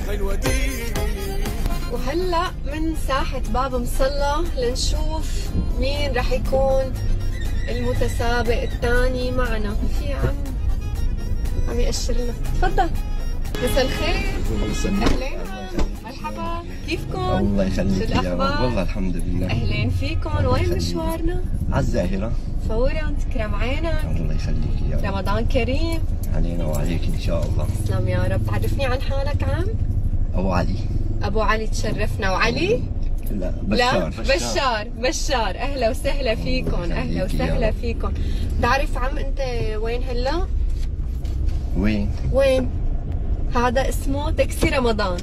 الحلوة دي. وهلا من ساحة باب مصلى لنشوف مين رح يكون المتسابق الثاني معنا. في عم يأشر لنا. تفضل. مساء الخير. اهلين مرحبا، كيفكم؟ الله يخليك يا رب. والله الحمد لله. اهلين فيكم. وين مشوارنا؟ على الزاهرة. فورا تكرم عينك. الله يخليك يا رب. رمضان كريم علينا وعليك ان شاء الله. تسلم يا رب. تعرفني عن حالك عم؟ ابو علي. ابو علي تشرفنا. وعلي؟ لا بشار. بشار. اهلا وسهلا فيكم. اهلا وسهلا فيكم. بتعرف عم انت وين هلا؟ وين؟ هذا اسمه تاكسي رمضان.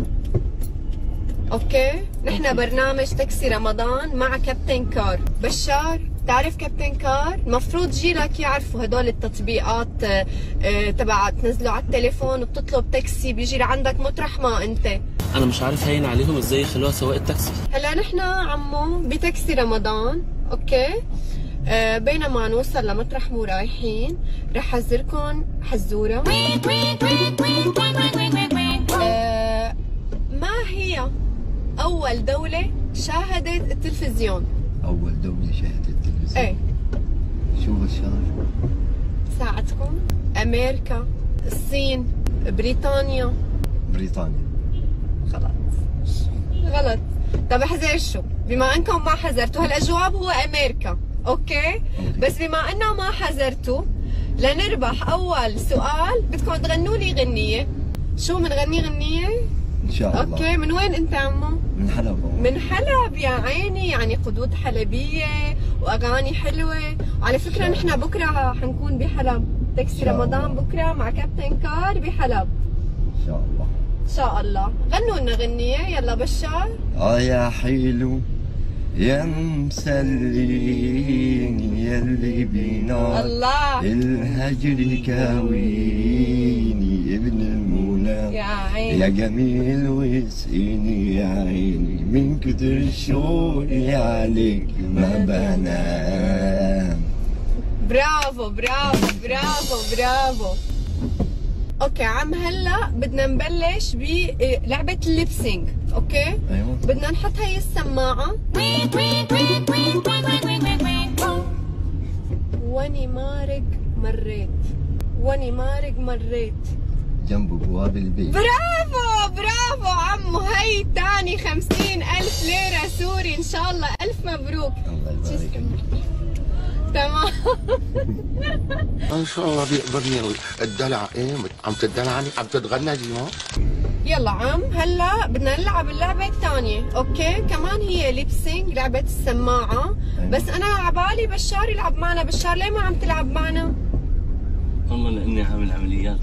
اوكي؟ نحن برنامج تاكسي رمضان مع كابتن كار. بشار، تعرف كابتن كار؟ المفروض جيلك يعرفوا هدول التطبيقات تبع تنزلوا على التليفون وبتطلب تاكسي بيجي لعندك مطرح ما انت. انا مش عارف هين عليهم ازاي يخلوها سواق التاكسي. هلا نحن عمو بتاكسي رمضان، اوكي؟ بينما نوصل لمطرح مو رايحين رح حذركم حزوره. ما هي أول دولة شاهدت التلفزيون؟ أول دولة شاهدت التلفزيون؟ إيه. شو بشار؟ ساعدكم؟ أمريكا، الصين، بريطانيا. غلط. طب احذر شو؟ بما انكم ما حذرتوا، هلا الجواب هو أمريكا، أوكي؟ بس بما انه ما حذرتوا، لنربح أول سؤال بدكم تغنوا لي غنية. شو بنغني غنية؟ ان شاء الله. اوكي. من وين انت عمو؟ من حلب. من حلب يا عيني، يعني خدود حلبية واغاني حلوة. وعلى فكرة نحن بكرة حنكون بحلب، تاكسي رمضان بكرة مع كابتن كار بحلب. ان شاء الله. ان شاء الله. غنوا لنا غنية يلا بشار. يا حلو يا مسليني يلي بينا الله الهجر كاويني ابن المولى يا عيني يا جميل واسقيني يا عيني من كتر شوقي عليك ما بنام. برافو برافو برافو برافو. اوكي عم هلا بدنا نبلش بلعبة الليبسينج، اوكي؟ ايوه. بدنا نحط هي السماعة. واني مارق مريت جنب بواب البيت. برافو عمو. هي تاني 50,000 ليرة سوري ان شاء الله. الف مبروك. الله يبارك. تمام. ان شاء الله بيقبرني الدلع. ايه عم تدلعني؟ عم تتغنى جيما؟ يلا عم هلا بدنا نلعب اللعبة الثانية، اوكي؟ كمان هي ليبسينج، لعبة السماعة. بس انا عبالي بشار يلعب معنا. بشار ليه ما عم تلعب معنا؟ طمن اني عامل عمليات.